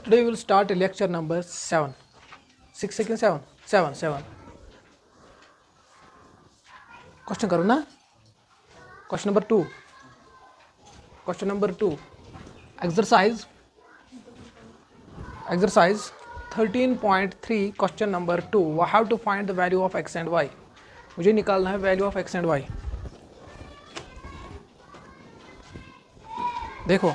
Today we will start lecture number 7. 6 seconds 7. Question करो ना. Question number 2. Exercise 13.3 question number 2. We have to find the value of x and y. मुझे निकालना है value of x and y. देखो,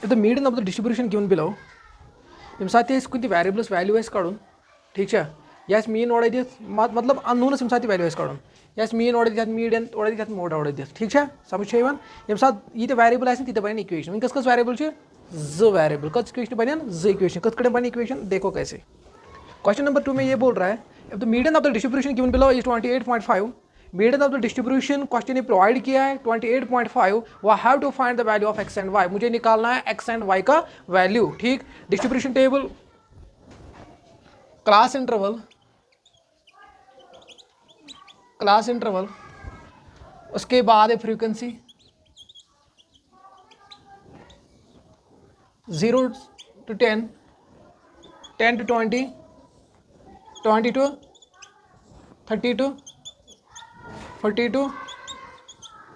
if the median of the distribution given below, यम साथ ही इसको variables value is काढून, ठीक है? Yes, mean ओढाय दिस, मतलब unknown यम साथ ही value is काढून. Yes, mean ओढाय दिस, median ओढाय दिस, mode ओढाय दिस, ठीक है? समझ छे यमन? यम साथ ये variable आसन तीते बने equation. इन कस variable छे? Z variable. कस equation बने Z equation. कस कड़े बने equation? देखो कैसे. Question number 2 में ये बोल रहा है, if the median of the distribution given below is 28.5, median of the distribution question ने provide किया है 28.5, we have to find the value of x and y. मुझे निकालना है x and y का value, ठीक? Distribution table, class interval, उसके बाद है frequency 0 to 10, 10 to 20, 20 to 30 to 40 to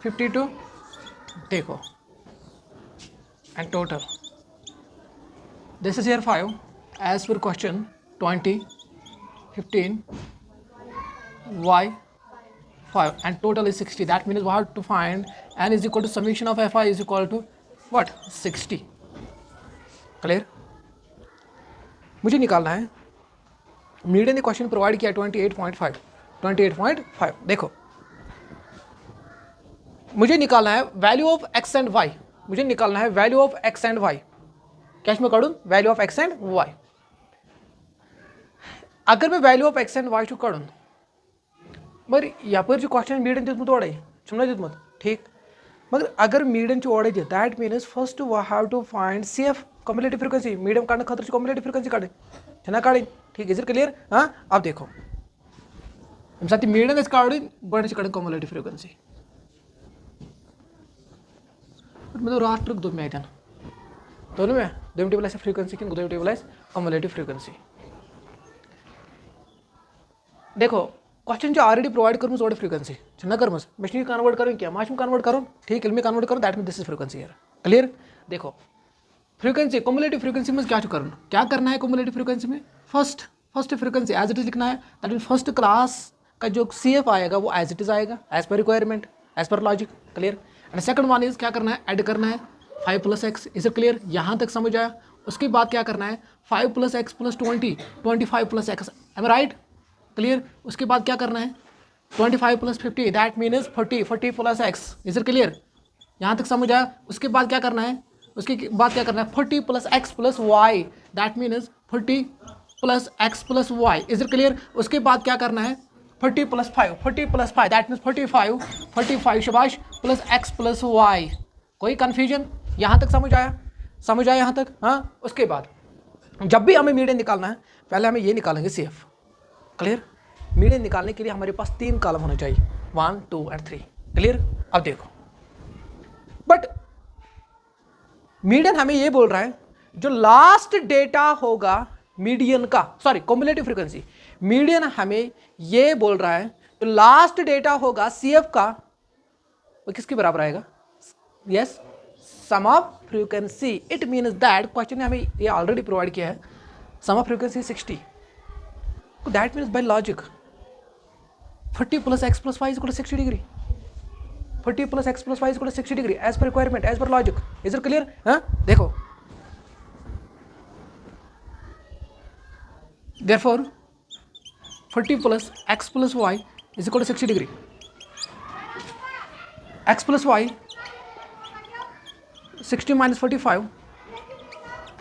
50 to देखो and total. This is here 5 as per question 20, 15, y 5 and total is 60. That means we have to find n is equal to summation of fi is equal to what? 60. Clear? मुझे निकालना है median ने question provide किया 28.5. देखो, मुझे निकालना है value of X and Y. मुझे निकालना है value of X and Y. कैश में काढून value of X and Y. अगर मैं value of X and Y टू काढून मगर यहाँ पर जो क्वेश्चन मीडियन दिसमत ओढाय समझा दिसमत, ठीक? मगर अगर मीडियन ओढाय that means first we have to find CF cumulative frequency. Medium काढने खातर कम्युलेटिव फ्रीक्वेंसी काढे छना काढे, ठीक? Is it clear? हाँ, अब देखो हम साथ मीडियन इस काढून बड़े काढे कम्युलेटिव फ्रीक्वेंसी. मैं तो रात रुक दो में दोनों में दो टेबल ऐसे फ्रीक्वेंसी की दो टेबल ऐसे कम्युलेटिव फ्रीक्वेंसी. देखो क्वेश्चन जो ऑलरेडी प्रोवाइड करूँ सोडे फ्रीक्वेंसी छना कर मस मशीन कन्वर्ट करूँ क्या माश में कन्वर्ट करूँ, ठीक? इनमें कन्वर्ट करूँ that mean this is frequency here. Clear? देखो फ्रीक्वेंसी कम्युलेटिव फ्रीक्वेंसी में क्या करना है कम्युलेटिव फ्रीक्वेंसी में first frequency as it is लिखना है. दैट मीन फर्स्ट क्लास का जो CF आएगा वो एज इट इज आएगा as per requirement as per logic. Clear? And second one is क्या करना है ऐड करना है 5 + x. Is it clear? यहाँ तक समझ आया? उसके बाद क्या करना है 5 + x + 20, 25 + x. Am right? Clear? उसके बाद क्या करना है 25 + 50 that means 40 + x. Is it clear? यहाँ तक समझ आया? उसके बाद क्या करना है 40 + x + y that means 40 + x + y. Is it clear? उसके बाद क्या करना है 40 + 5 दैट मीन्स 45 शबाश + x + y. कोई कन्फ्यूजन? यहाँ तक समझ आया यहाँ तक? हाँ. उसके बाद जब भी हमें मीडियन निकालना है पहले हमें ये निकालेंगे CF. क्लियर? मीडियन निकालने के लिए हमारे पास 3 कॉलम होने चाहिए 1, 2 और 3. क्लियर? अब देखो बट मीडियन हमें ये बोल रहा है जो लास्ट डेटा होगा मीडियन का, सॉरी कम्युलेटिव फ्रीक्वेंसी. मीडियन हमें ये बोल रहा है जो लास्ट डेटा होगा CF का वो किसके बराबर आएगा? Yes, sum of frequency. It means that question ने हमें ये ऑलरेडी प्रोवाइड किया है sum of frequency 60. That means by logic 40 + x + y = 60 degree. 40 + x + y = 60 degree as per requirement as per logic. Is it clear? हाँ. देखो therefore 40 + x + y = 60 degree. x + y 60 - 45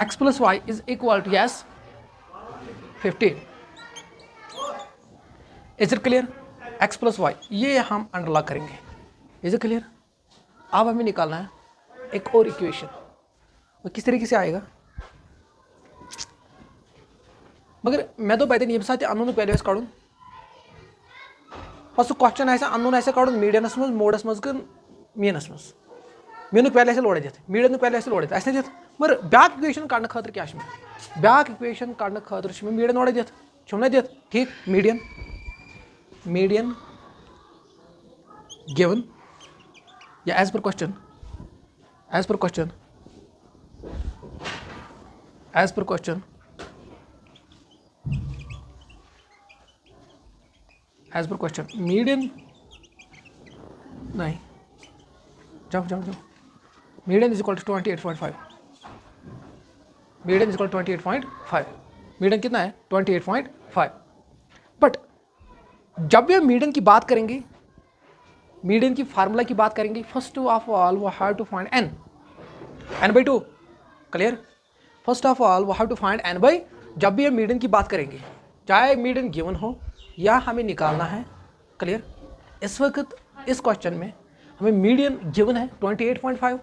x + y is equal to yes 15. Is it clear? x + y ये हम अंडरलॉक करेंगे. Is it clear? अब हमें निकालना है एक और इक्वेशन. वो किस तरीके से आएगा मगर मैं तो पहले नियम साथ अननोन वैल्यूज काढून फर्स्ट क्वेश्चन ऐसा अननोन ऐसे काढून मीडियनस मज मोडस मज मीनस मज मे पहले लोड़े दित मीडियन पहले लोड़े अस दित मगर ब्याक इक्वेशन कड़ने खतर क्या ब्याक इक्वेशन कड़ने खतर मीडियन ओड़े दित ना दित ठीक मीडियन गिवन या as per question as per question as per question median नहीं जाओ median is equal to 28.5 median is equal to 28.5 median कितना है 28.5 बट जब भी हम मीडियन की बात करेंगे मीडियन की फार्मूला की बात करेंगे first of all we have to find n by 2 clear first of all we have to find n by जब भी हम मीडियन की बात करेंगे चाहे मीडियन गिवन हो या हमें निकालना है क्लियर इस वक्त इस क्वेश्चन में हमें मीडियन गिवन है 28.5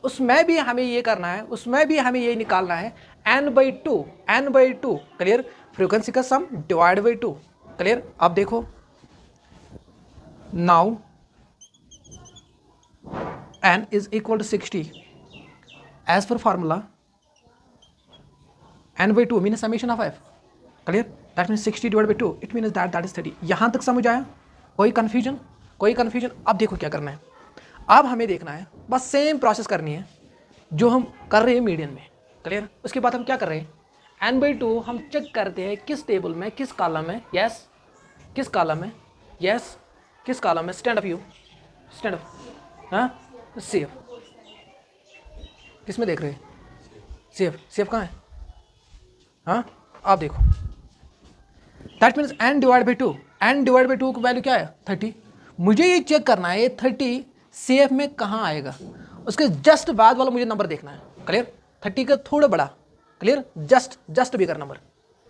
उसमें भी हमें ये करना है उसमें भी हमें ये निकालना है n by 2 क्लियर फ्रीक्वेंसी का सम डिवाइड बाई 2 क्लियर अब देखो now n is equal to 60 as per formula n by 2 means summation of f clear that means 60 divided by 2 it means that is 30 यहां तक समझ आया कोई कंफ्यूजन अब देखो क्या करना है अब हमें देखना है बस सेम प्रोसेस करनी है जो हम कर रहे हैं मीडियन में क्लियर उसके बाद हम क्या कर रहे हैं n by 2 हम चेक करते हैं किस टेबल में किस कॉलम में यस किस कॉलम में यस किस कॉलम में स्टैंड अप हाँ सेफ किस में देख रहे हैं सेफ कहाँ है हाँ आप देखो that means n divide by 2 की वैल्यू क्या है 30 मुझे ये चेक करना है 30 सेफ में कहाँ आएगा उसके जस्ट बाद वाला मुझे नंबर देखना है क्लियर 30 का थोड़ा बड़ा क्लियर जस्ट बिगर नंबर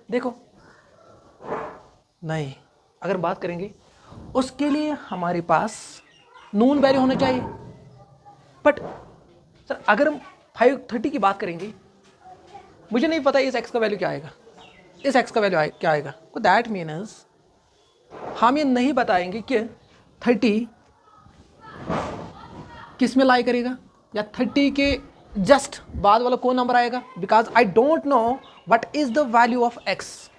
देखो नहीं अगर बात करेंगे उसके लिए हमारे पास नून वैल्यू होना चाहिए बट सर अगर हम 530 की बात करेंगे मुझे नहीं पता इस x का वैल्यू क्या आएगा इस x का वैल्यू क्या आएगा तो दैट मीन्स हम ये नहीं बताएंगे कि 30 किस में लाई करेगा या 30 के जस्ट बाद वाला कौन नंबर आएगा because I don't know what is the value of x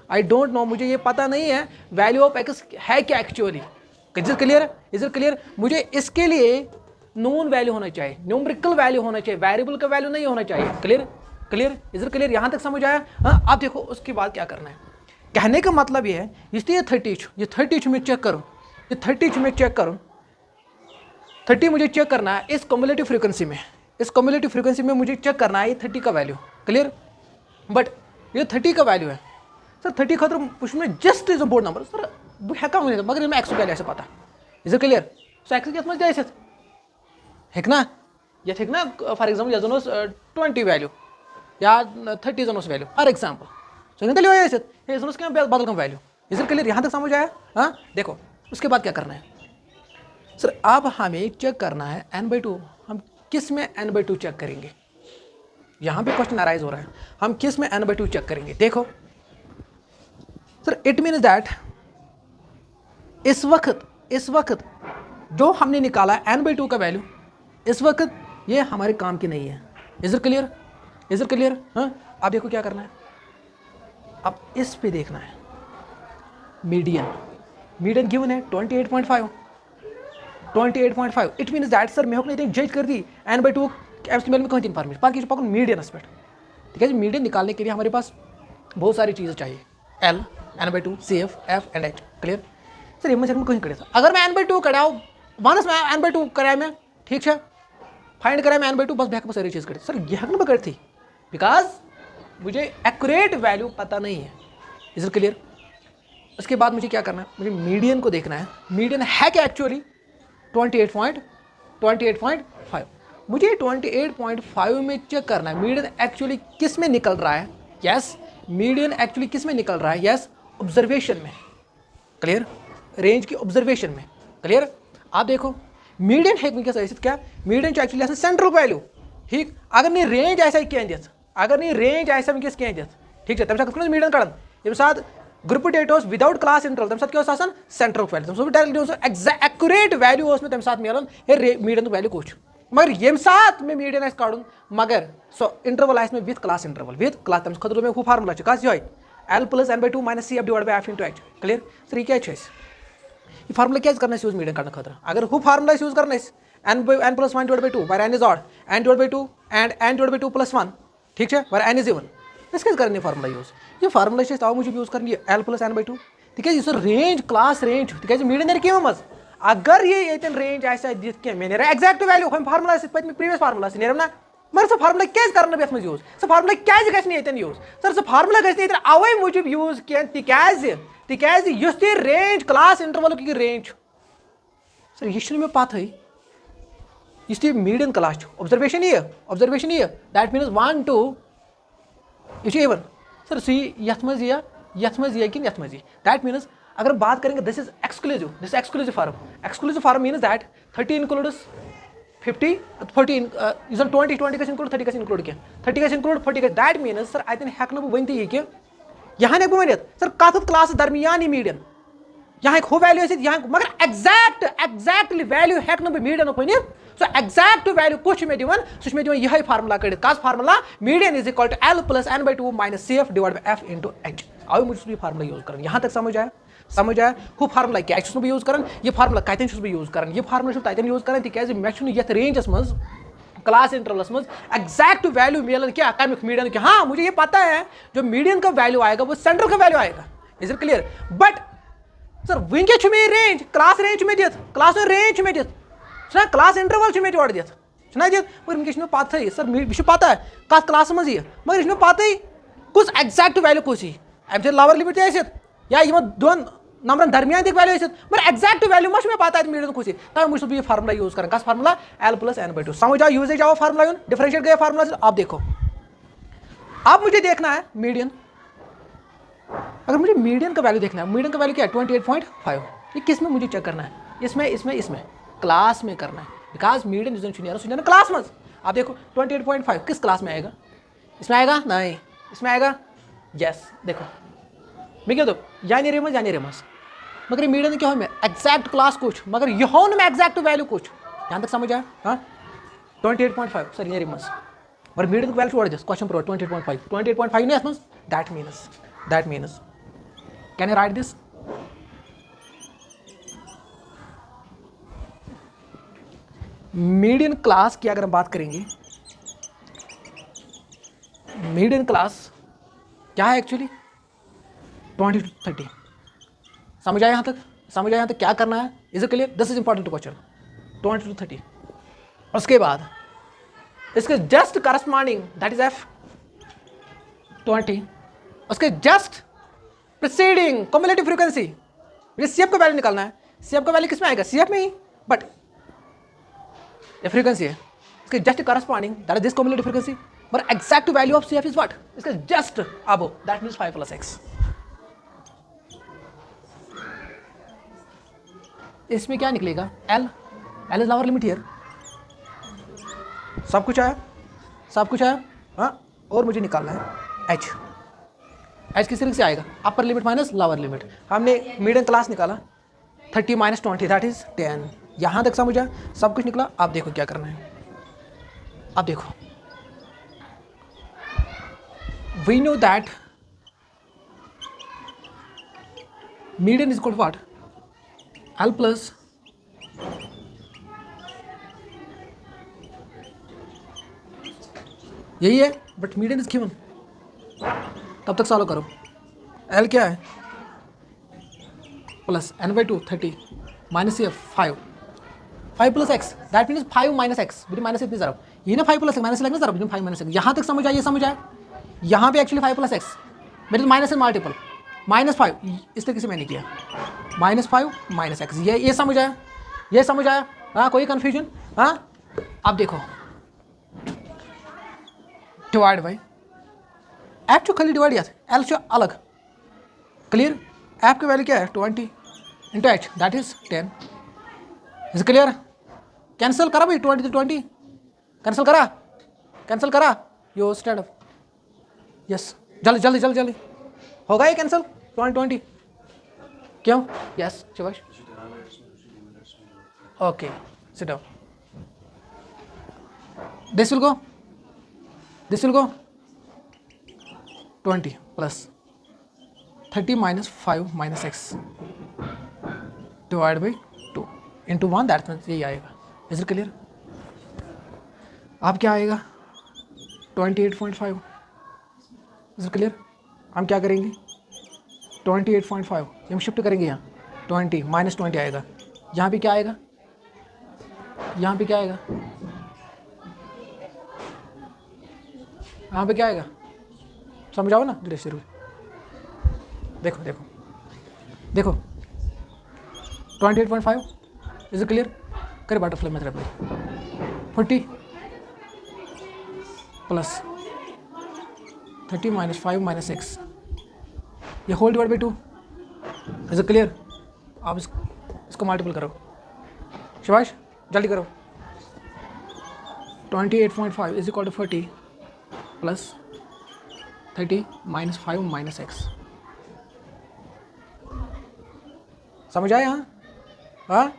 I don't know मुझे ये पता नहीं है वैल्यू ऑफ x है क्या एक्चुअली इज इट क्लियर मुझे इसके लिए नोन वैल्यू होना चाहिए न्यूमेरिकल वैल्यू होना चाहिए वेरिएबल का वैल्यू नहीं होना चाहिए क्लियर इज इट क्लियर यहाँ तक समझ आया हाँ आप देखो उसके बाद क्या करना है कहने का मतलब ये है इसलिए 30 में चेक करो ये 30 में चेक करो 30 मुझे चेक करना है इस कम्युलेटिव फ्रीक्वेंसी में मुझे चेक करना है ये 30 का वैल्यू क्लियर बट ये 30 का वैल्यू है सर 30 खतर उसमें just is a board number sir हेका मगर मैं एक्स ऐसे पता इज क्लियर सो एक्स यथ मज हेकना ये हेकना फॉर एग्जाम्पल यह 20 वैल्यू या 30 जनोस वैल्यू फॉर एग्जाम्पल सो ये जनोस क्या बदल कम वैल्यू इज क्लियर यहाँ तक समझ आया हाँ देखो उसके बाद क्या करना है सर अब हमें चेक करना है n/2 हम किस में n/2 चेक करेंगे यहाँ पे क्वेश्चन अराइज हो रहा है हम किस में n/2 चेक करेंगे देखो सर इट मीन्स दैट इस वक्त जो हमने निकाला n/2 का वैल्यू इस वक्त ये हमारे काम की नहीं है इज इट क्लियर हाँ अब देखो क्या करना है अब इस पे देखना है मीडियन गिवन है 28.5 इट मीन्स दैट सर मैं नहीं जज कर दी n/2 एस्टिमेट में कहीं इन्फॉर्मेशन बाकी पकड़ मीडियन एस्पेक्ट ठीक है जी मीडियन निकालने के लिए हमारे पास बहुत सारी चीज़ें चाहिए L n/2 CF F and H clear sir ये मैं कहीं करे था अगर मैं n/2 कराऊँ मानस में n/2 कराया मैं ठीक है फाइंड कराया मैं n/2 बस बैक पर सारी चीज़ करे सर यह ना पकड़ थी बिकॉज मुझे एक्यूरेट वैल्यू पता नहीं है इज इट क्लियर उसके बाद मुझे क्या करना है मुझे मीडियन को देखना है मीडियन है क्या एक्चुअली 28.5 मुझे 28.5 में चेक करना है मीडियन एक्चुअली किस में निकल रहा है यस मीडियन एक्चुअली किस में निकल रहा है यस ऑब्जर्वेशन में क्लियर रेंज की ऑब्जर्वेशन में क्लियर आप देखो मीडियन है क्या मीडियन एक्चुअली ऐसा सेंट्रल वैल्यू ठीक अगर नहीं रेंज ऐसा ही क्या अगर नहीं रेंज ऐसा वैस क्या ठीक है तम मीडियन कड़न ये साथ ग्रुप डेटोस विदाउट क्लास इंटरवल तम क्या central value direct accurate value तम मिलान मीडियन वैल्यू कुछ मगर ये साथ में मीडियन काड़ मगर सो इंटरवल में विथ क्लास तम खुद मे हू फार्मुला कस ये L plus n by 2 minus CF divided by F into H clear sir ये क्या ये फार्मुला क्या करना यूज मीडियन करने खतर अगर हू फार्मुला यूज करना n plus 1 divided by 2 where n is odd n divided by 2 and n divided by 2 plus 1 ठीक है where n is even इस क्या करने फार्मुला यूज ये फार्मुला तव मूजूब यूज कर L plus n by 2 तिक रेंज क्लास रेंज तिक मीडियन कम मज अगर ये रेंज दिख क्या मे नेरा एग्जैक्ट वैल्यू हम फार्मुला पे प्रीवियस फार्मुला नेरम ना मगर सो फार्मुला क्या कर ये यूज सो फार्मुला क्या गन यूज सर सो फार्मुला गन अवे मूजूब यूज कह तिकाज रेंज क्लास इंटरवल की रेंज सर यह मे पत इस मीडियन क्लास ऑब्जर्वेशन ये दैट मीन्स 1 2 यह इवन सर सी यथ मज ये कि यथ मज दैट मीन्स अगर हम बात करेंगे this is exclusive form means that 30 includes 50 40 20 का इंक्लूड 30 का इंक्लूड क्या 30 का इंक्लूड 40 का दैट मीन्स सर अतन हेक बह वन यह कि यहाँ हेक बह वन सर कत क्लास दरमियान यह मीडियन यहाँ हू वैल्यू यहाँ मगर एग्जैक्टली वैल्यू हेक बह median one so exact value कुछ मे दिवन सह मे यह फार्मुला कड़ कस formula median is equal to L plus n by 2 minus CF divided by F into H away मुझे यह फार्मुला यूज कर यहाँ तक समझ आया हू फार्मुला क्या यूज कर यह फार्मुला कतन यूज कर यह फार्मुला तन यूज कर तिक मे रेंजस मज क्लास इंटरवलस मज एग्जैक्ट वैल्यू मिलन क्या कमिक मीडियन क्या हाँ मुझे ये पता है जो मीडियन का वैल्यू आएगा वो सेंटर का वैल्यू आएगा is it clear but sir one may range class range में दित क्लास रेंज में दित क्लास इंटरवल में तोड़ दित दित मगर वह पता सर यह पता है कत क्लास मज यह मगर यह पता कुछ एग्जैक्ट वैल्यू कुछ अमे लवर लिमिट या दोन नंबर दरमियान तक वैल्यू मगर एग्जैक्ट वैल्यू मे पता है मीडियन कुछ तब मुझे यह फार्मुला यूज कर कस formula L plus n by 2 समझ आओ यूजेज आओ फार्मुला डिफरेंशिएट गया फार्मुला से आप देखो अब मुझे देखना है मीडियन अगर मुझे मीडियन का वैल्यू देखना है मीडियन का वैल्यू क्या है 28.5 ये किस में मुझे चेक करना है इसमें क्लास में करना है बिकॉज मीडियन जो क्लास में आप देखो 28.5 किस क्लास में आएगा इसमें आएगा नहीं इसमें आएगा यस देखो मैं क्या दो यानी रेमस मगर मीडियन क्या हो में एग्जैक्ट क्लास कुछ मगर यह में एग्जैक्ट वैल्यू कुछ यहाँ तक समझ आया हाँ 28.5 सर ये रेमस मगर मीडियन का वैल्यू छोड़ क्वेश्चन प्रो 28.5 नहीं that means can you right this median class की अगर हम बात करेंगे मीडियन क्लास क्या है एक्चुअली 20 to 30 समझ आया यहाँ तक क्या करना है is it clear this is important question 20 to 30 उसके बाद इसके just corresponding that is F 20 उसके जस्ट प्रीसीडिंग कम्युलेटिव फ्रीक्वेंसी मुझे CF का वैल्यू निकालना है CF का वैल्यू किस में आएगा CF में ही बट ये फ्रीक्वेंसी है इसके just corresponding that is this cumulative frequency but exact value of CF is what इसके just above that means 5 plus x इसमें क्या निकलेगा L is lower limit here सब कुछ आया हाँ और मुझे निकालना है H किस तरीके से आएगा upper limit minus lower limit हमने मीडियन क्लास निकाला 30 minus 20 दैट इज 10 यहाँ तक समझ आया सब कुछ निकला आप देखो क्या करना है आप देखो we know that median is equal to what L plus यही है बट मीडियन इज गिवन तब तक सॉल्व करो L क्या है प्लस n by 2 30 माइनस ये 5 plus x that means 5 minus x मेरी माइनस इतनी ज़रा ये ना 5 plus x माइनस लगना ज़रा 5 minus x यहाँ तक समझ आया यहाँ पे एक्चुअली 5 plus x मेरे माइनस से मल्टीपल -5 इस तरीके से मैंने किया -5 minus x ये समझ आया हाँ कोई कन्फ्यूजन हाँ अब देखो डिवाइड बाई एफ जो खाली डिवाइड किया एल जो अलग क्लियर एफ की वैल्यू क्या है 20 into H that is 10 is clear cancel करा भाई 20 to 20 कैंसिल करा यो स्टैंड अप यस जल्दी होगा ये कैंसिल 20 क्यों yes Shivash okay sit down this will go 20 plus 30 minus 5 minus x divide by 2 into 1, that means यही आएगा। Is it clear? अब क्या आएगा 28.5। Is it clear? हम क्या करेंगे 28.5 हम शिफ्ट करेंगे यहाँ 20 माइनस 20 आएगा। यहाँ पे क्या आएगा, यहाँ पे क्या आएगा, यहाँ पे क्या आएगा, समझाओ ना धीरे शुरू। देखो देखो देखो 28.5 इज इट क्लियर? करे butterfly method apply 40 plus 30 minus 5 minus x, ये whole divide by 2। Is it clear? आप इसको मल्टीपल करो, शिवाश जल्दी करो। 28.5 is equal to 40 plus 30 minus 5 minus x. समझ आए? हाँ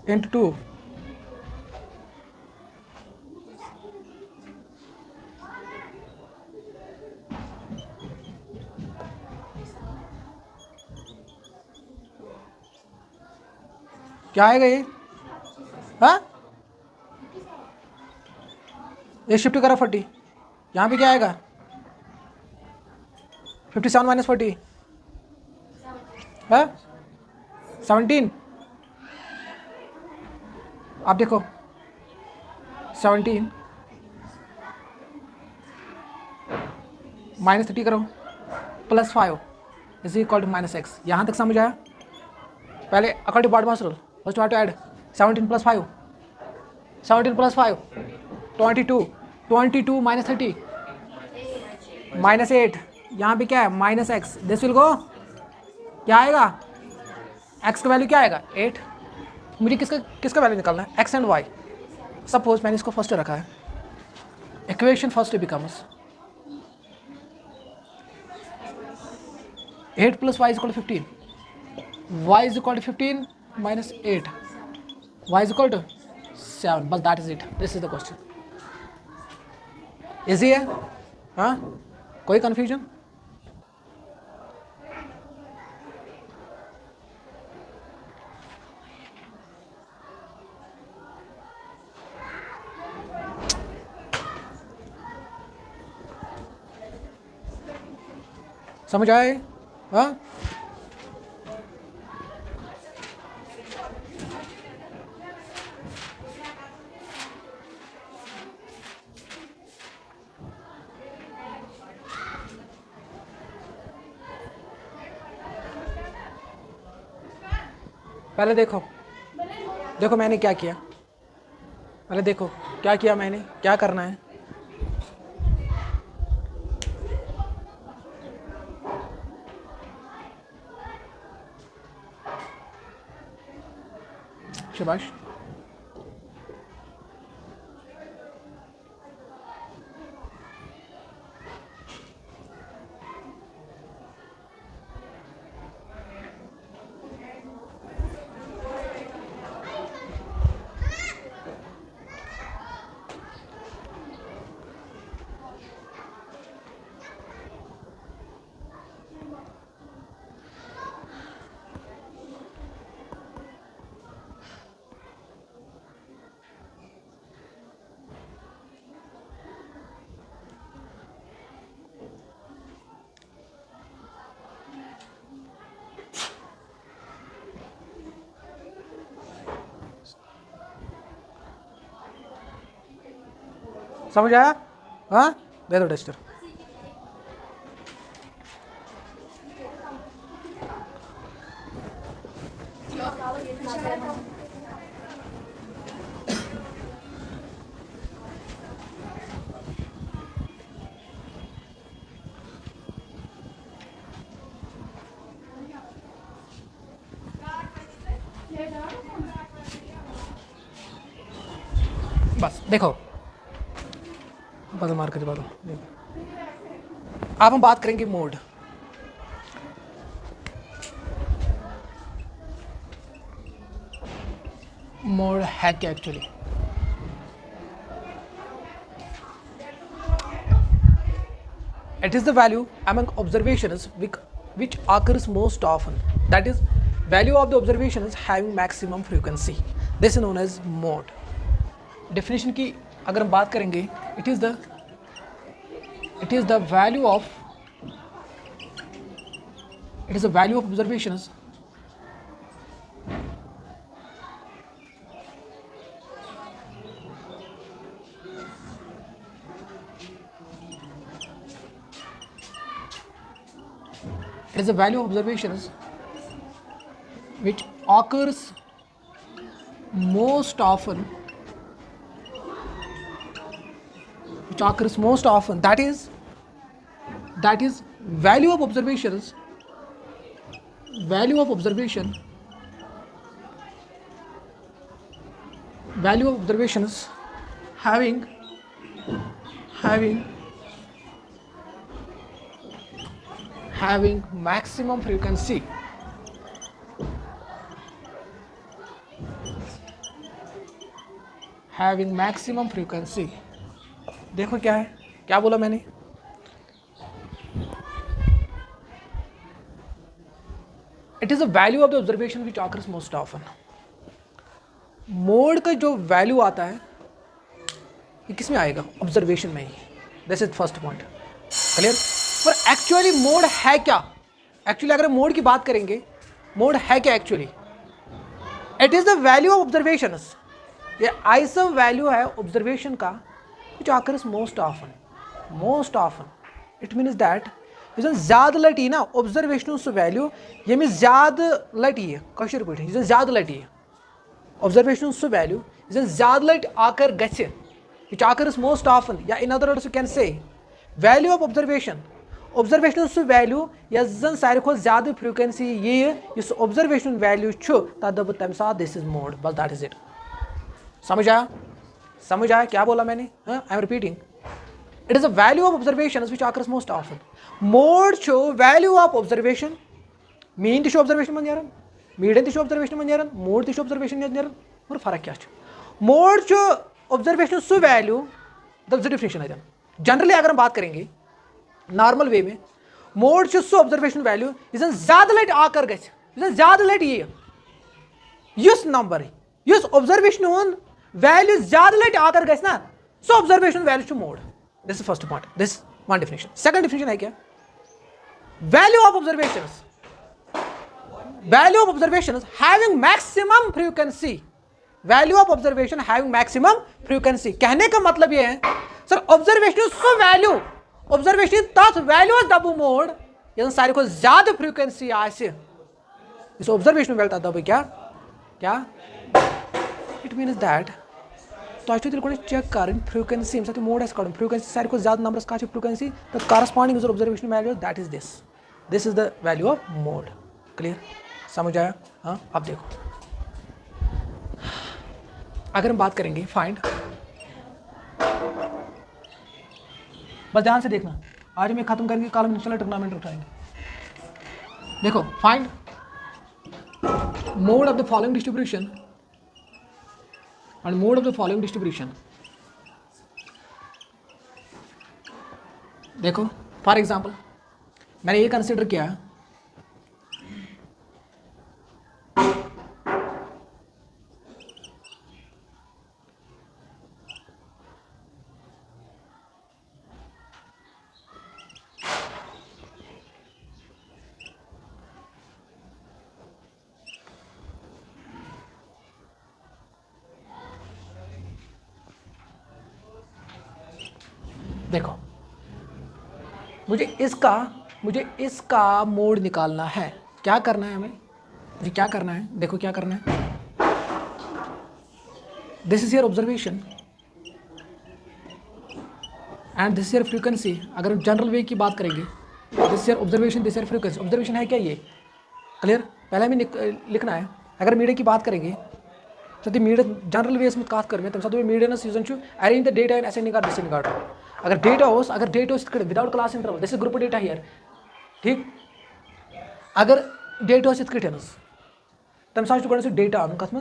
इंटू 2 क्या आएगा ये? हाँ ये शिफ्ट करा 40, यहाँ पे क्या आएगा 57 माइनस 40 है 17। आप देखो 17 माइनस 30 करो plus 5 is equal to minus X. यहाँ तक समझ आया? पहले according to BODMAS rule first to add 17 plus 5 22 minus 30 minus 8, यहाँ पे क्या है minus X. This will go क्या आएगा, एक्स का वैल्यू क्या आएगा 8। मुझे किसका वैल्यू निकालना है, एक्स एंड वाई। सपोज मैंने इसको फर्स्ट रखा है, equation first becomes 8 plus Y is equal to 15, Y is equal to 15 minus 8, Y is equal to 7। बस that is it, this is the question. Easy है? हाँ कोई कन्फ्यूजन? समझ आए? हाँ पहले देखो मैंने क्या किया, पहले देखो क्या किया मैंने, क्या करना है। शाबाश समझ आया? हाँ दे दो टेस्टर। बस देखो बदल मार कर दो। अब हम बात करेंगे मोड। मोड है क्या actually? It is the value among observations which occurs most often. That is, value of the observation is having maximum frequency. This is known as mode. Definition की अगर हम बात करेंगे, it is the value of observations which occurs most often, that is value of observations having maximum frequency. देखो क्या है, क्या बोला मैंने? It is the value of the observation which occurs most often. Mode का जो वैल्यू आता है ये किस में आएगा? ऑब्जर्वेशन में ही. This is first point. Clear? पर एक्चुअली मोड है क्या? एक्चुअली अगर मोड की बात करेंगे, मोड है क्या actually? It is the value of observation. ये ऐसा वैल्यू है ऑब्जर्वेशन का which occurs most often. It means that यह ज़्यादा लटी ना ऑब्जर्वेशन सो वैल्यू ये ज़्यादा लटी है कशर पे यह ज़्यादा लटी है ऑब्जर्वेशन सो वैल्यू यह ज़्यादा लट आकर गए which occurs most often, या in other words you can say value of observation so value यह जन सारे खो ज़्यादा फ्रीक्वेंसी ये इस ऑब्जर्वेशन वैल्यू तब दब तम साथ दिस इज मोड. बस दैट इज इट. समझ आया क्या बोला मैंने? I am repeating. It is a value of observation which occurs most often. Mode value of observation mean तु ऑब्जर्वेशन मन नीरान, मीडियन तु ऑब्जर्वेशन मन नीरान, मोड तु ऑब्जर्वेशन नीरान. और फर्क क्या? Mode observation so value the definition है. जनरली अगर हम बात करेंगे नॉर्मल वे में, मोड सो ऑब्जर्वेशन वैल्यू इस ज्यादा लट आकर गए ज्यादा लट ये नंबर इस ऑब्जर्वेशन हूं वैल्यू ज्यादा लट आकर गए ना so observation value mode. This is first point. This one definition. Second definition है क्या? Value of observation having maximum frequency. Value of observation having maximum frequency. कहने का मतलब ये है sir observation so value observation तथ वैल्यू दबू mode ये सारे को ज्यादा फ्रीक्वेंसी आसे इस ऑब्जर्वेशन वैल्यू दबू क्या इट मीन्स दैट तो चेक कर फ्रीक्वेंसी ये मोड फ्रीक्वेंसी सारे को ज्यादा नंबर का फ्रीक्वेंसी तो corresponding is observation value that is this is the value of mode. Clear? समझ आया? हाँ. अब देखो अगर हम बात करेंगे फाइंड, बस ध्यान से देखना, आज मैं खत्म करेंगे कल हम इंशाल्लाह टूर्नामेंट उठाएंगे. देखो find mode of the following distribution and mode of the following distribution. देखो फॉर एग्जाम्पल मैंने ये कंसिडर किया देखो मुझे इसका मोड निकालना है. क्या करना है हमें? मुझे क्या करना है? देखो क्या करना है. This is your observation and this is your frequency. अगर हम जनरल वे की बात करेंगे this is your observation, this is your frequency. Observation है क्या ये? क्लियर? पहले हमें लिखना है. अगर मीडिया की बात करेंगे तो मीडिया जनरल वे में कत कर media arrange the data in ascending और डिसेंडिंग ऑर्डर. अगर data without class interval this is group data here. ठीक? अगर डेटा तम साथ डेटा अन कत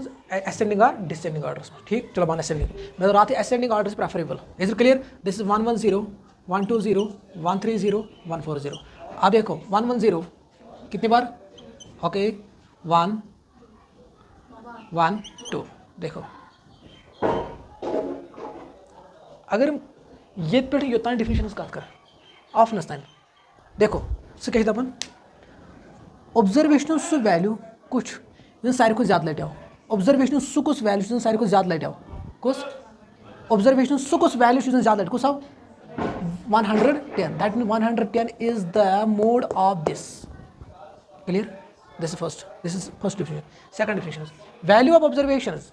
असेंडिंग और डिसेंडिंग ऑर्डर. ठीक? चलो वन असेंडिंग मैं रात ascending order preferable. Is it clear? This is 110 120 130 140। अब देखो 110 कितनी बार, ओके 1 1 2। देखो अगर ये पे योतान डिफिनेशन कत कर ऑफनस तान देखो सह क्या दपान ऑब्जर्वेशन सह वैल्यू कुछ सारे को ज्यादा लटे ऑब्जर्वेशन सह कुछ वैल्यू सारे को ज्यादा लटे कुछ ऑब्जर्वेशन सह कुछ वैल्यू ज्यादा लटे कुछ आव 110। That mean 110 is the mode of this. Clear? This is first definition. Second definition is value of observations.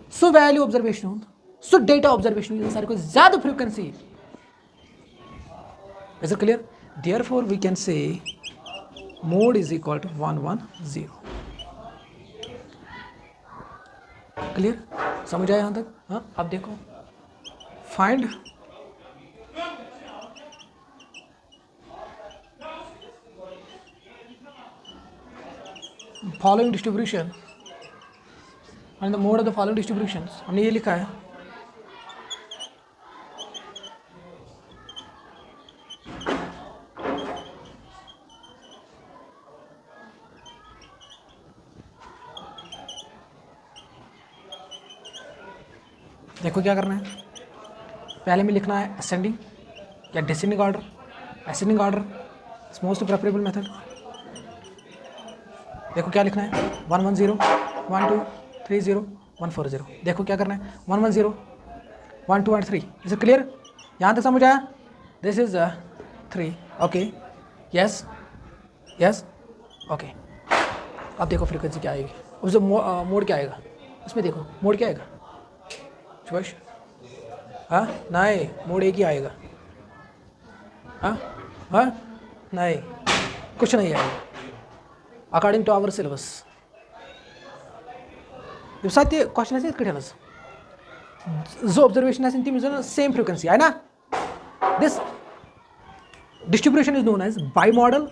So value observation, so data observation is सारे को ज़्यादा frequency. Is it clear? Therefore we can say mode is equal to 110. Clear? समझ आया यहाँ तक? हाँ अब देखो find following distribution and the mode of the following distributions। हमने ये लिखा है देखो क्या करना है, पहले में लिखना है असेंडिंग या descending order. Ascending order is most preferable method. देखो क्या लिखना है 110 1230 140। देखो क्या करना है 110 1 2 and 3। Is clear? यहाँ तक समझ आया? This is 3 okay yes yes okay. अब देखो फ्रीक्वेंसी क्या आएगी, उससे मोड क्या आएगा, इसमें देखो मोड क्या आएगा शुभाष? हाँ नहीं मोड एक ही आएगा। हाँ हाँ नहीं कुछ नहीं आएगा अकॉर्डिंग टू आवर सिलेबस। ये क्वेश्चन आसे कठिन जो ऑब्जर्वेशन आसे तम सेम फ्रीक्वेंसी है ना। This distribution is known as bimodal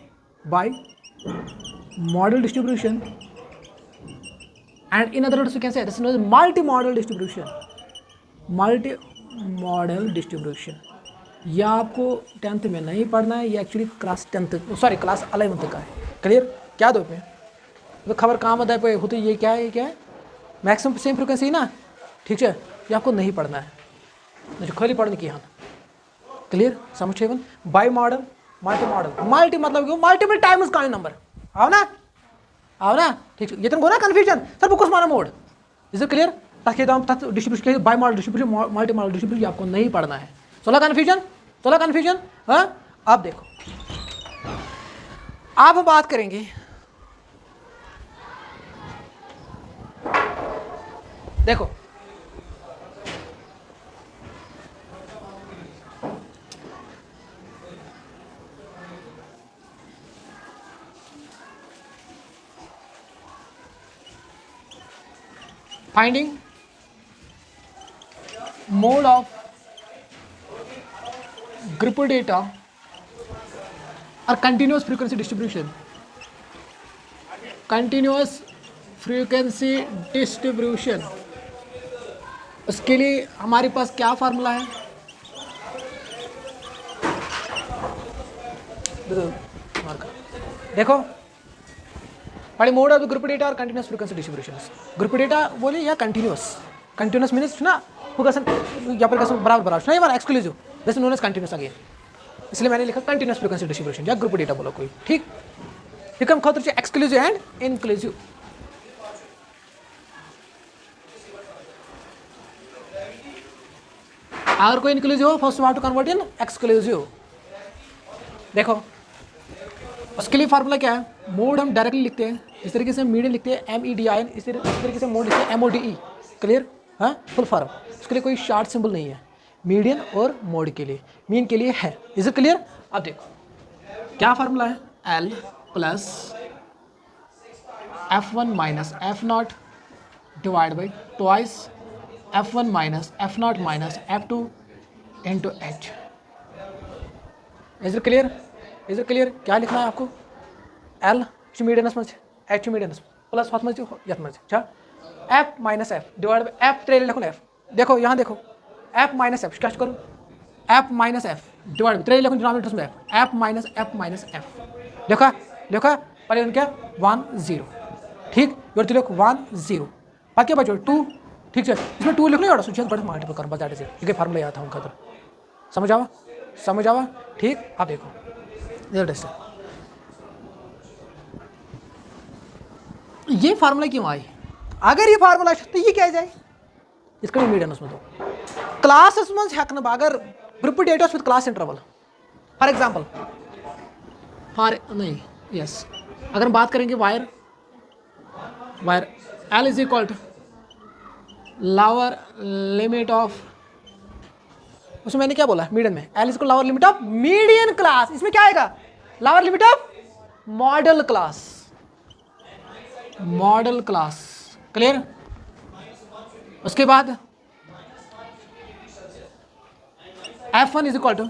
distribution and in other words we can say this is known as multimodal distribution. Multimodal distribution यह आपको 10th में नहीं पढ़ना है, ये एक्चुअली क्लास 11th का है। क्लियर? क्या दो पे तो खबर कहाँ मत पे होती ये क्या है, ये क्या है मैक्सिमम सेम फ्रिक्वेंसी ना, ठीक है ये आपको नहीं पढ़ना है, मुझे खाली पढ़ने की यहाँ। क्लियर? समझ एवन बाई मॉडल मल्टी मतलब क्यों मल्टीपल टाइम्स का नंबर आओ ना ठीक है। ये तो गो ना कन्फ्यूजन सर कुछ माना मोड। Is it clear? तथ distribution bimodal distribution multimodal distribution आपको नहीं पढ़ना है। सोलह कन्फ्यूजन हाँ। अब देखो आप हम बात करेंगे देखो finding mode of group data or continuous frequency distribution। continuous frequency distribution उसके लिए हमारे पास क्या फार्मूला है? देखो पहले मोड ऑफ ग्रुप डेटा और continuous frequency distribution. Group data बोले या कंटिन्यूस मीन्स ना यहाँ पर बराबर नहीं बार exclusive this known as continuous again, इसलिए मैंने लिखा कंटिन्यूस फ्रीक्वेंसी डिस्ट्रीब्यूशन या ग्रुप डेटा बोलो कोई ठीक। ये खतर एक्सक्लूसिव एंड इनक्लूसिव। अगर कोई इनक्लूसिव हो first what to convert in exclusive. देखो उसके लिए फार्मूला क्या है, मोड हम डायरेक्टली लिखते हैं इस तरीके से, मीडियन लिखते हैं MEDIN, इस तरीके से मोड लिखते हैं MODE। क्लियर? हाँ फुल फॉर्म। उसके लिए कोई शार्ट सिंबल नहीं है मीडियन और मोड के लिए, मीन के लिए है। Is it clear? अब देखो क्या फार्मूला है L plus F1 minus F0 divide by twice F1 minus F0 minus F2 into H। Is it clear? क्या लिखना है आपको? L मीडियनस मज H मीडियनस प्लस हथ मज यथ मज अच्छा F minus F divide by F त्रे लिखो F। देखो यहाँ देखो F माइनस F क्या करूँ F माइनस F डिवाइड 3 लिखो डिनोमिनेटर्स में एफ माइनस एफ लिखा पहले क्या 1 0 ठीक और तो लिख 1 0 पा क्या बचो 2 ठीक है इसमें 2 लिख लो और सूची बड़े मल्टीपल कर बस दैट इज इट ये फार्मूला याद था उनका तो समझ आवा ठीक। आप देखो ये फार्मूला क्यों आई, अगर ये फार्मूला तो ये क्या जाए इसका मीडियन उसमें तो क्लास मज हेन अगर group data with class interval for example नहीं यस अगर हम बात करेंगे where L is equal to lower limit of, उसमें मैंने क्या बोला मीडियन में L is equal lower limit of median class, इसमें क्या आएगा lower limit of modal class clear. उसके बाद F1 is equal to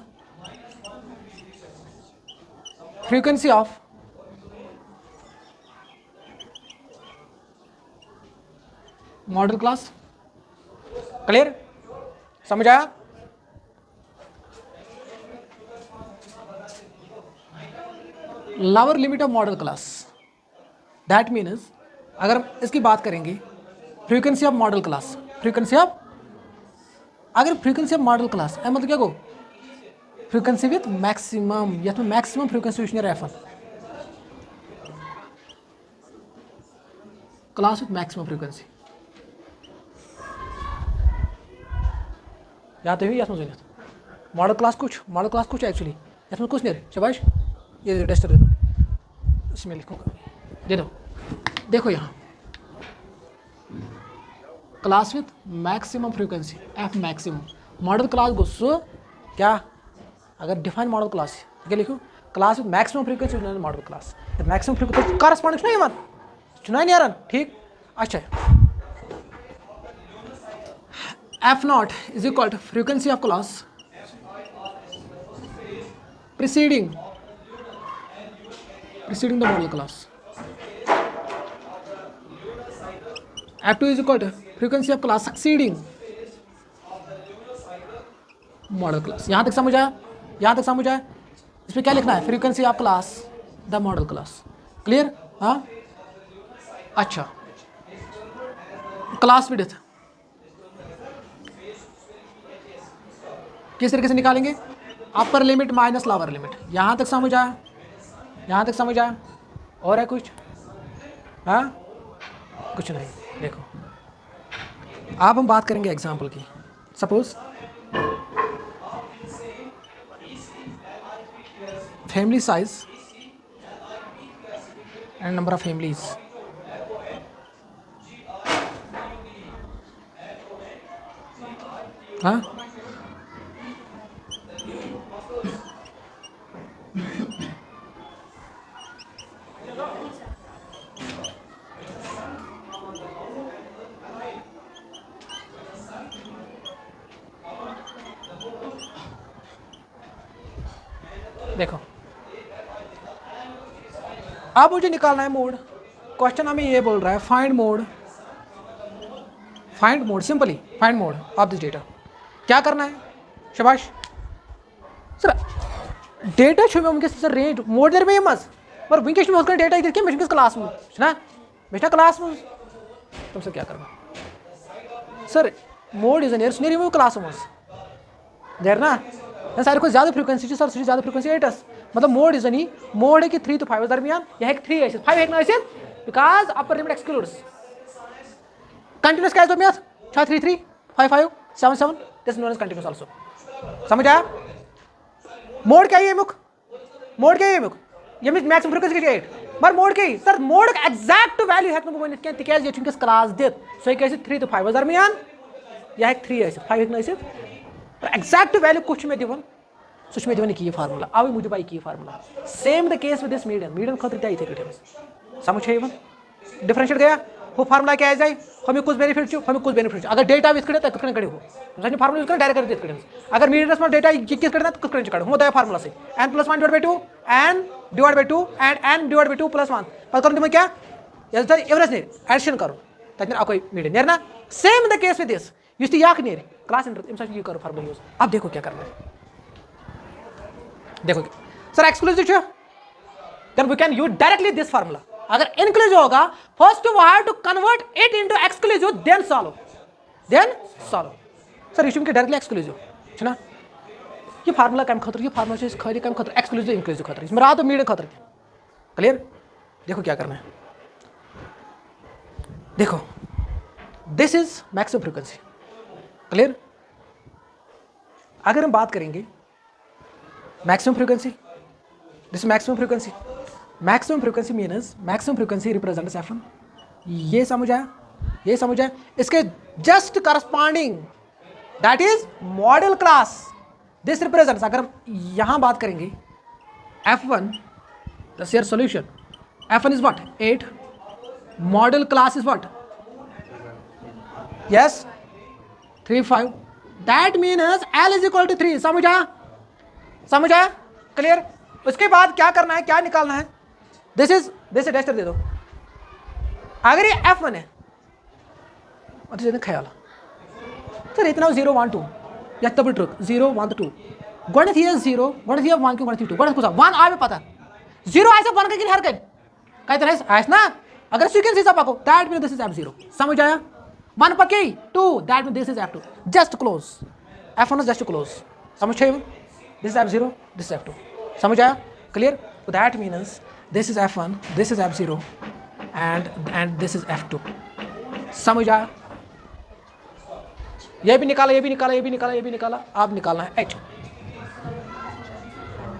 frequency of modal class clear समझ आया। Lower limit of modal class that means अगर हम इसकी बात करेंगे फ्रीक्वेंसी ऑफ मॉडल क्लास अगर फ्रीक्वेंसी ऑफ मॉडल क्लास मतलब क्या गो फ्रीक्वेंसी विथ मैक्सिमम यथ में मैक्सिमम फ्रीक्वेंसी वुचन F1 class with maximum frequency या तो यथ में मॉडल क्लास कुछ एक्चुअली यथ में कुछ नहीं शाबाश ये टेस्ट दे दो इसमें लिखूंगा दे दो देखो यहाँ class with maximum frequency F maximum modal class गो सो क्या अगर डिफाइन मॉडल क्लास क्या लिखूँ class with maximum frequency modal class maximum frequency corresponding नहीं मत चुना नहीं यार ठीक। अच्छा F naught is equal to frequency of class preceding the modal class F2 is equal to frequency of class succeeding modal class. यहाँ तक समझ आया इसमें क्या लिखना है frequency of class the modal class clear. हाँ अच्छा क्लास विड्थ किस तरीके से निकालेंगे upper limit minus lower limit, यहाँ तक समझ आया और है कुछ हाँ कुछ नहीं। देखो अब हम बात करेंगे एग्जाम्पल की। Suppose family size and number of families हाँ देखो अब मुझे निकालना है मोड। क्वेश्चन हमें ये बोल रहा है find mode simply find mode of this data. क्या करना है शाबाश सर डेटा छो में सर रेंज मोड दर में मज पर वंकस डेटा इधर मे क्लास में क्लास में तुमसे क्या करना sir mode is Ner remove class मज देर ना सारे को ज़्यादा फ्रीक्वेंसी सर सह ज़्यादा फ्रीक्वेंसी 8 मतलब मोड इज नी मोड है 3 to 5 दरमियान यह 3 5 हे because upper limit excludes continuous क्या मे 3 3 5 5 7 7 this known as continuous also समझ आया। मोड क्या है ये मैक्सिमम फ्रीक्वेंसी 8 मगर मोड क्या सर मोड एग्जैक्ट वैल्यू हेक वन क्या क्लास दित सह 3 to 5 दरमियान यह 3 5 हे एग्जैक्ट वैल्यू कुछ में दिवन सह मे दिवन ये फार्मूला अवे मूजूब आई formula same the case with this median खतर ते समझ डिफरेंशिएट गया वो फार्मूला क्या जाए हमें कुछ बेनिफिट अगर डेटा इस कड़े तो कड़े हो फार्मूला यूज कर डायरेक्ट कर अगर मीडियन में डेटा किस कड़े तो कुछ कड़े हो फार्मूला से n + 1 / 2 n / 2 and n / 2 + 1 पता करो क्या एवरेज एडिशन करो तक अको मीडियन नेरना same the case with this use यह नेर क्लास इंटर अम ये करो फार्मूला यूज। अब देखो क्या करना है देखो सर एक्सक्लूसिव है, then we can use directly this formula. अगर इंक्लूसिव होगा first we have to convert it into exclusive then solve. Sir issue के डायरेक्टली एक्सक्लूसिव है ना. ये फार्मूला कम खतर, ये फार्मूला से खरी कम खतर, एक्सक्लूसिव इंक्लूसिव खतर, इसमें रहा तो मीडियम खतर. क्लियर. देखो क्या करना है, देखो this is maximum frequency. Clear. अगर हम बात करेंगे maximum frequency, this maximum frequency. Maximum frequency means maximum frequency represents F1. ये समझ आया, ये समझ आया. इसके just corresponding that is modal class. This represents, अगर हम यहां बात करेंगे F1 the share solution, F1 is what 8, modal class is what yes 3 5. That means L is equal to 3. समझ आया, समझ आया. क्लियर. उसके बाद क्या करना है, क्या निकालना है, दिस इज डेस्टर दे दो. अगर ये F1 है तो ख्याल सर इतना 0 1 2 या तब ट्रुक 0 1 2 गणित ये 0 गणित ये 1 गणित 2 गणित कुछ 1 आवे पता 0 ऐसे 1 के हर कहीं तरह ऐसा ना. अगर सीक्वेंस सब पको that mean this is F0. समझ आया. 1 पके 2 that mean this is F2. Just close. F1 is just close. समझ छे. This is F0, this is F2. समझ आया. Clear. So that means this is F1, this is F0 and this is F2. समझ आया. ये भी निकाला, ये भी निकाला, ये भी निकाला, ये भी निकाला. अब निकालना है H.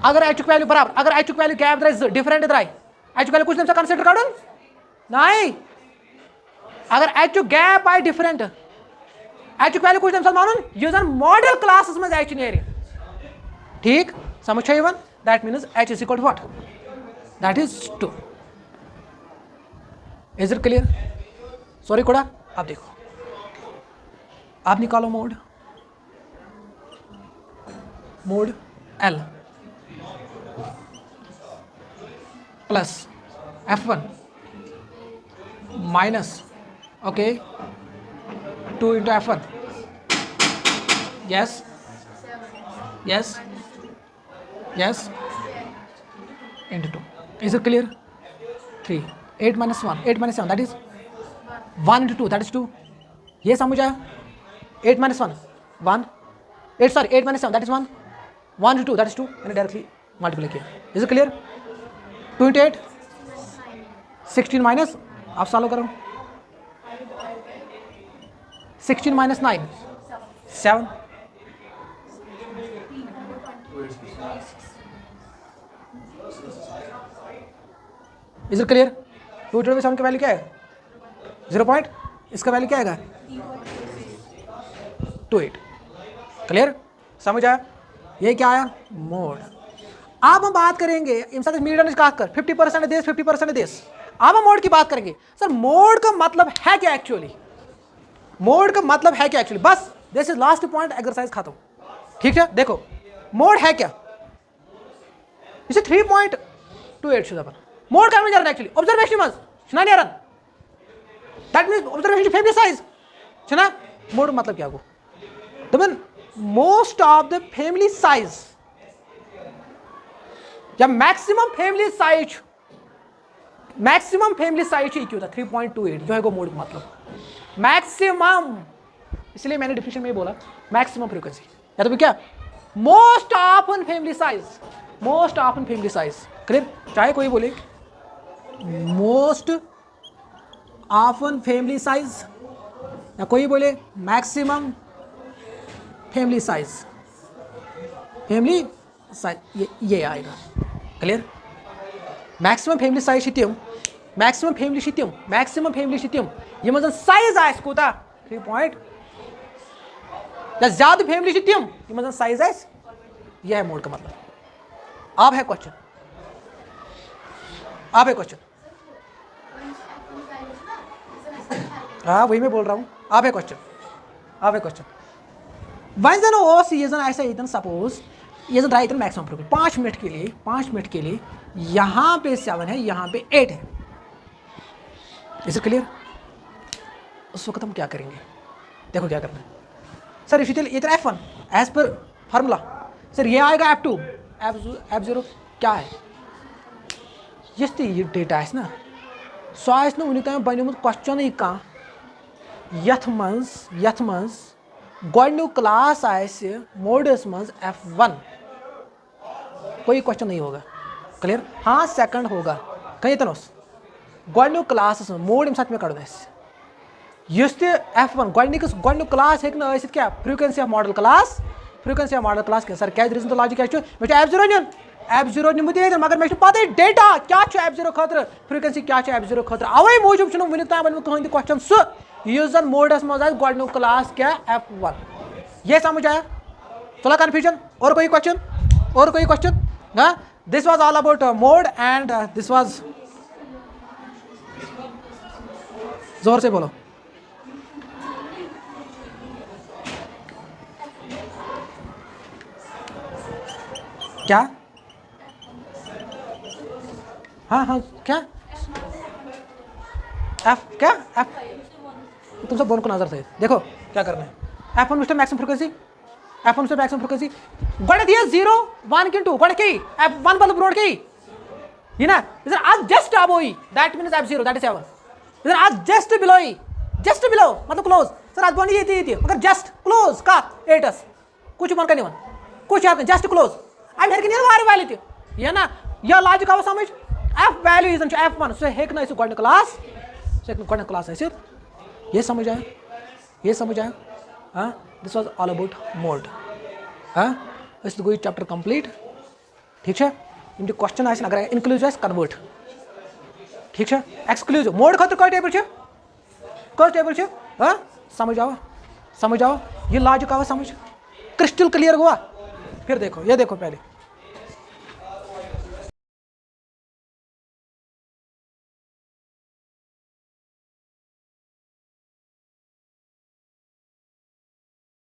अगर H वैल्यू बराबर, अगर H वैल्यू क्या है डिफरेंट इधर आई, H वैल्यू कुछ निमिष कंसीडर करो नहीं. अगर H गैप आई डिफरेंट, H वैल्यू कुछ निमिष मानो यूजर मॉडल क्लासेस में H नहीं. ठीक. समझ छे. Even that means H is equal to what? That is 2. Is it clear? Sorry कोड़ा. अब देखो, आप निकालो mode L plus F1 minus okay 2 into F1. yes yes yes into 2. Is it clear? 3 8 minus 1 8 minus 7 that is 1 into 2 that is 2. ये समझ आया. 8 minus 1 1 8 sorry 8 minus 7 that is 1 1 into 2 that is 2. मैंने directly multiply किया. Is it clear? 2 into 8 16 minus, आप solve करो. 16 minus 9 7. Is it clear. 2/7 का value क्या है 0 पॉइंट, इसका वैल्यू क्या आएगा 28. क्लियर. समझ आया. ये क्या आया मोड. अब हम बात करेंगे मीडियन का कर 50% देश 50% देश. अब हम मोड की बात करेंगे. सर मोड का मतलब है क्या एक्चुअली, मोड का मतलब है क्या एक्चुअली. बस this is last point, exercise खत्म. ठीक है. देखो मोड है क्या, इसे 3.28 शुदा पर मोड काय म्हणजे एक्चुअली ऑब्जर्वेशन मज छना नहीं रन. That means observation family size छना. मोड मतलब क्या को दमन most of the family size या maximum family size, maximum family size ही क्यों था 3.28 जो है को मोड मतलब मैक्सिमम. इसलिए मैंने डिफिनेशन में ही बोला मैक्सिमम फ्रीक्वेंसी या तो क्या most often family size, most often family size. Clear. चाहे कोई बोले मोस्ट ऑफन फैमिली साइज या कोई बोले maximum family size, family size ये आएगा. क्लियर. मैक्सिमम फैमिली साइज शित्यम, मैक्सिमम फैमिली शित्यम, मैक्सिमम फैमिली शित्यम ये मतलब साइज आए कोता 3 पॉइंट या ज्यादा फैमिली शित्यम ये मतलब साइज आए. यह है मोड का मतलब. आप है क्वेश्चन, आप है क्वेश्चन. हाँ वही मैं बोल रहा हूँ. आप है क्वेश्चन, आप है क्वेश्चन. वन जन ओ सीजन ऐसा इतन सपोज ये जन इतन मैक्सिमम फ्रीक्वेंसी 5 मिनट के लिए, 5 मिनट के लिए यहाँ पे 7 है, यहाँ पे 8 है. Is it clear. उस वक्त हम क्या करेंगे, देखो क्या करना है. सर इफ इधर F1 as per formula, sir ये आएगा F2, F0 क्या है यस ये डेटा आस ना सो आस वन ताम बनोमुत क्वेश्चन कह यथ मज गोडन्यू क्लास आस मोडस मज F1 कोई क्वेश्चन नहीं होगा क्लियर हाँ सेकंड होगा कहीं तन गोडन्यू क्लास मोड यम साथ मे कड़न F1 गोडन्यू क्लास हे क्या फ्रीक्वेंसी ऑफ मॉडल क्लास क्या सर क्या रीजन तो लॉजिक क्या F0 नुन F0 निमुत मगर मे पता डेटा क्या F0 खतर फ्रीक्वेंसी क्या F0 खतर अवे मूजूब वन ताम बनमुत कहीं क्वेश्चन सह जन मोडस मज गोडन्यू क्लास क्या F1 ये समझ आया चला कन्फ्यूजन और कोई क्वेश्चन हाँ this was all about mode and this was जोर से बोलो क्या हाँ क्या F तुम सब बोलो को नजर से देखो क्या करना है F1 मिस्टर मैक्सिमम फ्रीक्वेंसी गोड दिया 0 1 2 गोड की F1 बल ब्रोड की ये ना इधर आज just above that means F0 that is 7 इधर आज जस्ट बिलो मतलब क्लोज सर आज बोनी ये मगर जस्ट क्लोज का 8s कुछ मन का नहीं कुछ याद नहीं जस्ट क्लोज आई हेर कि वारे वैल्यू ये ना यह लॉजिक आव समझ F वैल्यू इज F1 सो हेक ना गोड क्लास है ये समझ आया हाँ this was all about mode हाँ गई चैप्टर कंप्लीट ठीक है यम क्वेश्चन अगर इनक्लूसिव कन्वर्ट ठीक है एक्सक्लूसिव मोड खतर कत टेबल हाँ समझ आओ ये लॉजिक आवा समझ क्रिस्टल क्लियर हुआ फिर देखो ये देखो पहले